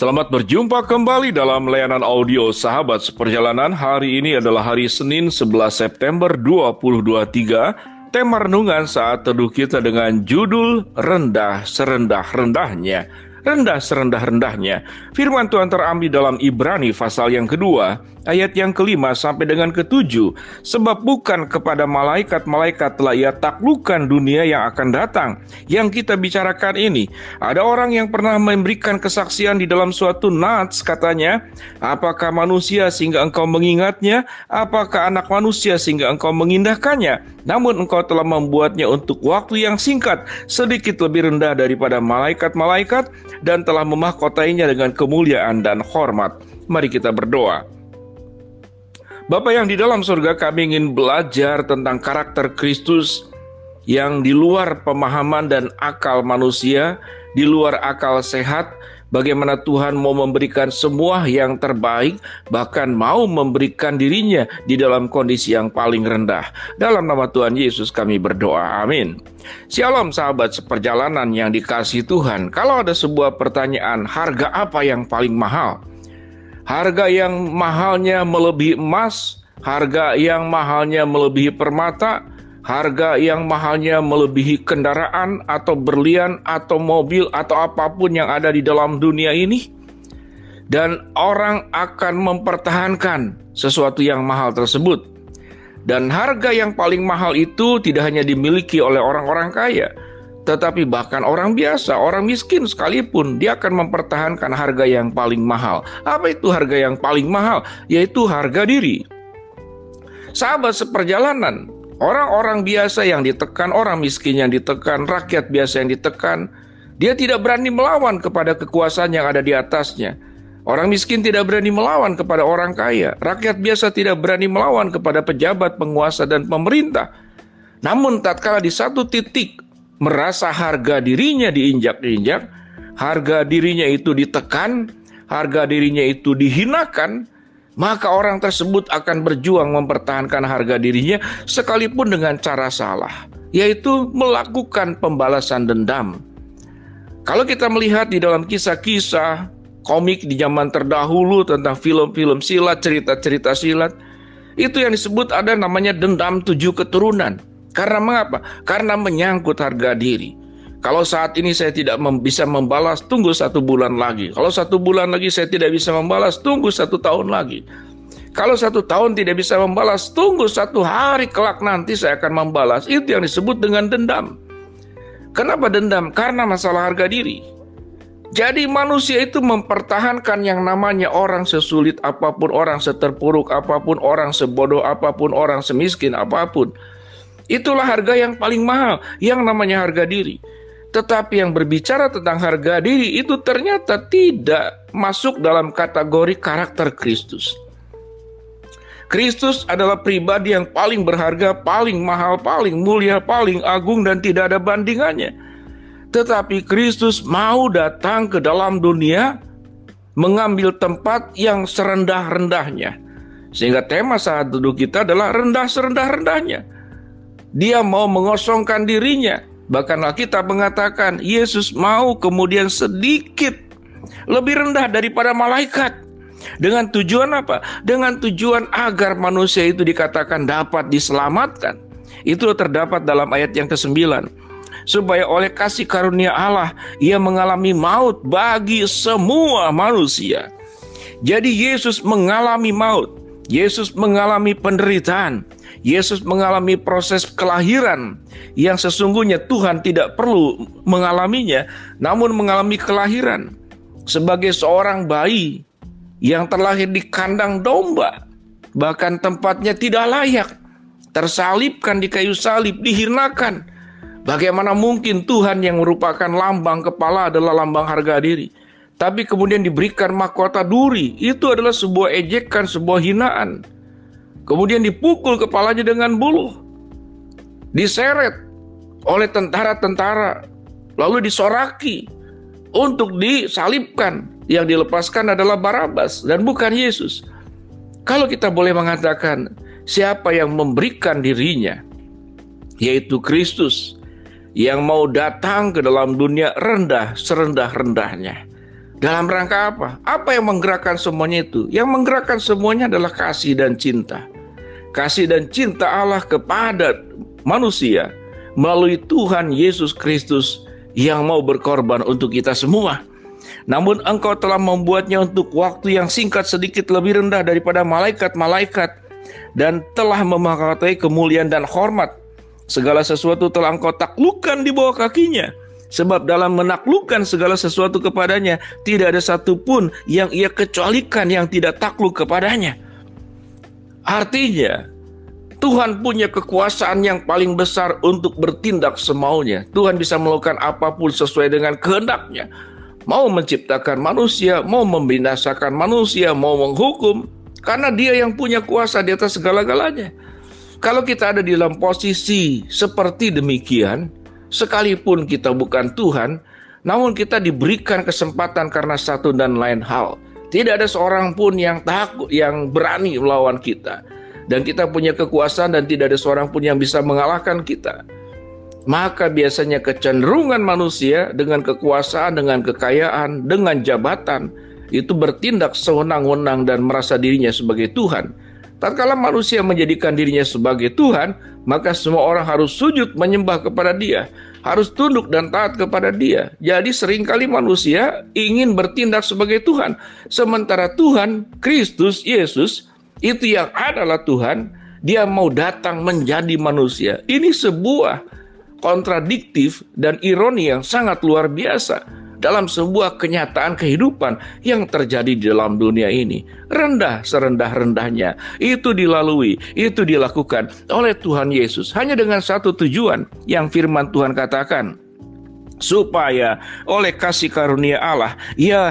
Selamat berjumpa kembali dalam layanan audio Sahabat Seperjalanan. Hari ini adalah hari Senin 11 September 2023. Tema renungan saat teduh kita dengan judul Rendah Serendah-Rendahnya. Rendah serendah-rendahnya. Firman Tuhan terambil dalam Ibrani pasal yang kedua, ayat yang kelima sampai dengan ketujuh. Sebab bukan kepada malaikat-malaikat telah ia taklukkan dunia yang akan datang. Yang kita bicarakan ini, ada orang yang pernah memberikan kesaksian di dalam suatu nats, katanya, apakah manusia sehingga engkau mengingatnya? Apakah anak manusia sehingga engkau mengindahkannya? Namun engkau telah membuatnya untuk waktu yang singkat, sedikit lebih rendah daripada malaikat-malaikat, dan telah memahkotainya dengan kemuliaan dan hormat. Mari kita berdoa. Bapa yang di dalam surga, kami ingin belajar tentang karakter Kristus yang di luar pemahaman dan akal manusia, di luar akal sehat. Bagaimana Tuhan mau memberikan semua yang terbaik, bahkan mau memberikan dirinya di dalam kondisi yang paling rendah. Dalam nama Tuhan Yesus kami berdoa, amin. Shalom sahabat seperjalanan yang dikasihi Tuhan. Kalau ada sebuah pertanyaan, harga apa yang paling mahal? Harga yang mahalnya melebihi emas, harga yang mahalnya melebihi permata, harga yang mahalnya melebihi kendaraan atau berlian atau mobil atau apapun yang ada di dalam dunia ini. Dan orang akan mempertahankan sesuatu yang mahal tersebut. Dan harga yang paling mahal itu tidak hanya dimiliki oleh orang-orang kaya, tetapi bahkan orang biasa, orang miskin sekalipun, dia akan mempertahankan harga yang paling mahal. Apa itu harga yang paling mahal? Yaitu harga diri. Sahabat seperjalanan, orang-orang biasa yang ditekan, orang miskin yang ditekan, rakyat biasa yang ditekan, dia tidak berani melawan kepada kekuasaan yang ada di atasnya. Orang miskin tidak berani melawan kepada orang kaya. Rakyat biasa tidak berani melawan kepada pejabat, penguasa, dan pemerintah. Namun tatkala di satu titik merasa harga dirinya diinjak-injak, harga dirinya itu ditekan, harga dirinya itu dihinakan, maka orang tersebut akan berjuang mempertahankan harga dirinya sekalipun dengan cara salah, yaitu melakukan pembalasan dendam. Kalau kita melihat di dalam kisah-kisah komik di zaman terdahulu tentang film-film silat, cerita-cerita silat, itu yang disebut ada namanya dendam 7 keturunan. Karena mengapa? Karena menyangkut harga diri. Kalau saat ini saya tidak bisa membalas, tunggu 1 bulan lagi. Kalau 1 bulan lagi saya tidak bisa membalas, tunggu 1 tahun lagi. Kalau 1 tahun tidak bisa membalas, tunggu 1 hari kelak nanti saya akan membalas. Itu yang disebut dengan dendam. Kenapa dendam? Karena masalah harga diri. Jadi manusia itu mempertahankan yang namanya orang sesulit apapun, orang seterpuruk apapun, orang sebodoh apapun, orang semiskin apapun. Itulah harga yang paling mahal, yang namanya harga diri. Tetapi yang berbicara tentang harga diri itu ternyata tidak masuk dalam kategori karakter Kristus. Kristus adalah pribadi yang paling berharga, paling mahal, paling mulia, paling agung, dan tidak ada bandingannya. Tetapi Kristus mau datang ke dalam dunia, mengambil tempat yang serendah-rendahnya. Sehingga tema saat duduk kita adalah rendah serendah-rendahnya. Dia mau mengosongkan dirinya. Bahkan Alkitab mengatakan Yesus mau kemudian sedikit lebih rendah daripada malaikat. Dengan tujuan apa? Dengan tujuan agar manusia itu dikatakan dapat diselamatkan. Itu terdapat dalam ayat yang ke-9. Supaya oleh kasih karunia Allah ia mengalami maut bagi semua manusia. Jadi Yesus mengalami maut, Yesus mengalami penderitaan, Yesus mengalami proses kelahiran yang sesungguhnya Tuhan tidak perlu mengalaminya, namun mengalami kelahiran sebagai seorang bayi yang terlahir di kandang domba, bahkan tempatnya tidak layak, tersalibkan di kayu salib, dihinakan. Bagaimana mungkin Tuhan yang merupakan lambang kepala adalah lambang harga diri, tapi kemudian diberikan mahkota duri? Itu adalah sebuah ejekan, sebuah hinaan. Kemudian dipukul kepalanya dengan buluh, diseret oleh tentara-tentara, lalu disoraki untuk disalibkan. Yang dilepaskan adalah Barabas dan bukan Yesus. Kalau kita boleh mengatakan siapa yang memberikan dirinya, yaitu Kristus, yang mau datang ke dalam dunia rendah serendah-rendahnya. Dalam rangka apa? Apa yang menggerakkan semuanya itu? Yang menggerakkan semuanya adalah kasih dan cinta. Kasih dan cinta Allah kepada manusia melalui Tuhan Yesus Kristus yang mau berkorban untuk kita semua. Namun engkau telah membuatnya untuk waktu yang singkat sedikit lebih rendah daripada malaikat-malaikat, dan telah memahkotai kemuliaan dan hormat. Segala sesuatu telah engkau taklukkan di bawah kakinya. Sebab dalam menaklukkan segala sesuatu kepadanya, tidak ada satupun yang ia kecualikan yang tidak takluk kepadanya. Artinya, Tuhan punya kekuasaan yang paling besar untuk bertindak semaunya. Tuhan bisa melakukan apapun sesuai dengan kehendaknya. Mau menciptakan manusia, mau membinasakan manusia, mau menghukum. Karena dia yang punya kuasa di atas segala-galanya. Kalau kita ada di dalam posisi seperti demikian, sekalipun kita bukan Tuhan, namun kita diberikan kesempatan karena satu dan lain hal. Tidak ada seorang pun yang takut, yang berani melawan kita. Dan kita punya kekuasaan dan tidak ada seorang pun yang bisa mengalahkan kita. Maka biasanya kecenderungan manusia dengan kekuasaan, dengan kekayaan, dengan jabatan, itu bertindak sewenang-wenang dan merasa dirinya sebagai Tuhan. Tatkala manusia menjadikan dirinya sebagai Tuhan, maka semua orang harus sujud menyembah kepada dia, harus tunduk dan taat kepada dia. Jadi seringkali manusia ingin bertindak sebagai Tuhan, sementara Tuhan, Kristus, Yesus, itu yang adalah Tuhan, dia mau datang menjadi manusia. Ini sebuah kontradiktif dan ironi yang sangat luar biasa dalam sebuah kenyataan kehidupan yang terjadi di dalam dunia ini. Rendah serendah-rendahnya, itu dilalui, itu dilakukan oleh Tuhan Yesus hanya dengan satu tujuan yang firman Tuhan katakan, supaya oleh kasih karunia Allah ia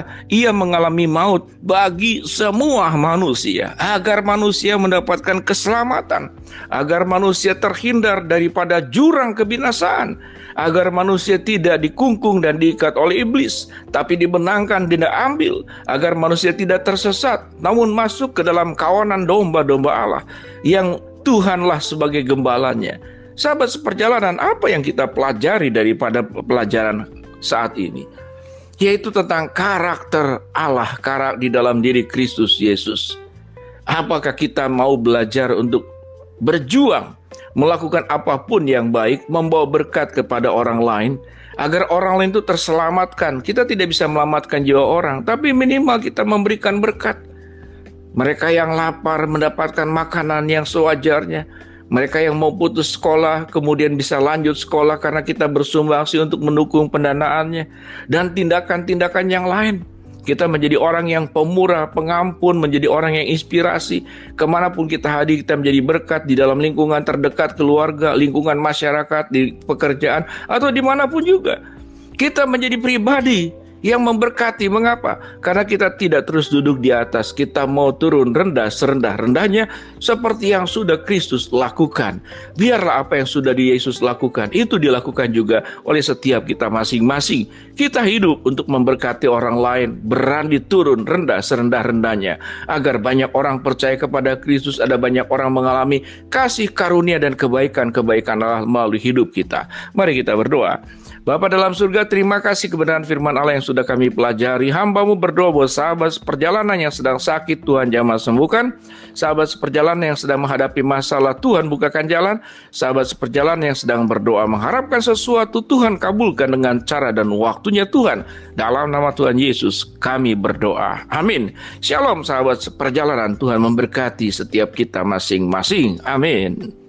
mengalami maut bagi semua manusia, agar manusia mendapatkan keselamatan, agar manusia terhindar daripada jurang kebinasaan, agar manusia tidak dikungkung dan diikat oleh iblis, tapi dibenangkan, tidak ambil, agar manusia tidak tersesat, namun masuk ke dalam kawanan domba-domba Allah yang Tuhanlah sebagai gembalanya. Sahabat seperjalanan, apa yang kita pelajari daripada pelajaran saat ini? Yaitu tentang karakter Allah, karakter di dalam diri Kristus Yesus. Apakah kita mau belajar untuk berjuang, melakukan apapun yang baik, membawa berkat kepada orang lain, agar orang lain itu terselamatkan? Kita tidak bisa melamatkan jiwa orang, tapi minimal kita memberikan berkat. Mereka yang lapar mendapatkan makanan yang sewajarnya. Mereka yang mau putus sekolah kemudian bisa lanjut sekolah karena kita bersumbangsi untuk mendukung pendanaannya. Dan tindakan-tindakan yang lain. Kita menjadi orang yang pemurah, pengampun, menjadi orang yang inspirasi. Kemanapun kita hadir, kita menjadi berkat di dalam lingkungan terdekat, keluarga, lingkungan masyarakat, di pekerjaan, atau dimanapun juga. Kita menjadi pribadi yang memberkati. Mengapa? Karena kita tidak terus duduk di atas. Kita mau turun rendah serendah-rendahnya seperti yang sudah Kristus lakukan. Biarlah apa yang sudah Yesus lakukan itu dilakukan juga oleh setiap kita masing-masing. Kita hidup untuk memberkati orang lain, berani turun rendah serendah-rendahnya, agar banyak orang percaya kepada Kristus, ada banyak orang mengalami kasih karunia dan kebaikan-kebaikan Allah melalui hidup kita. Mari kita berdoa. Bapa dalam surga, terima kasih kebenaran firman Allah yang sudah kami pelajari. Hamba-Mu berdoa buat sahabat seperjalanan yang sedang sakit, Tuhan jamah sembuhkan. Sahabat seperjalanan yang sedang menghadapi masalah, Tuhan bukakan jalan. Sahabat seperjalanan yang sedang berdoa mengharapkan sesuatu, Tuhan kabulkan dengan cara dan waktunya Tuhan. Dalam nama Tuhan Yesus kami berdoa. Amin. Shalom sahabat seperjalanan, Tuhan memberkati setiap kita masing-masing. Amin.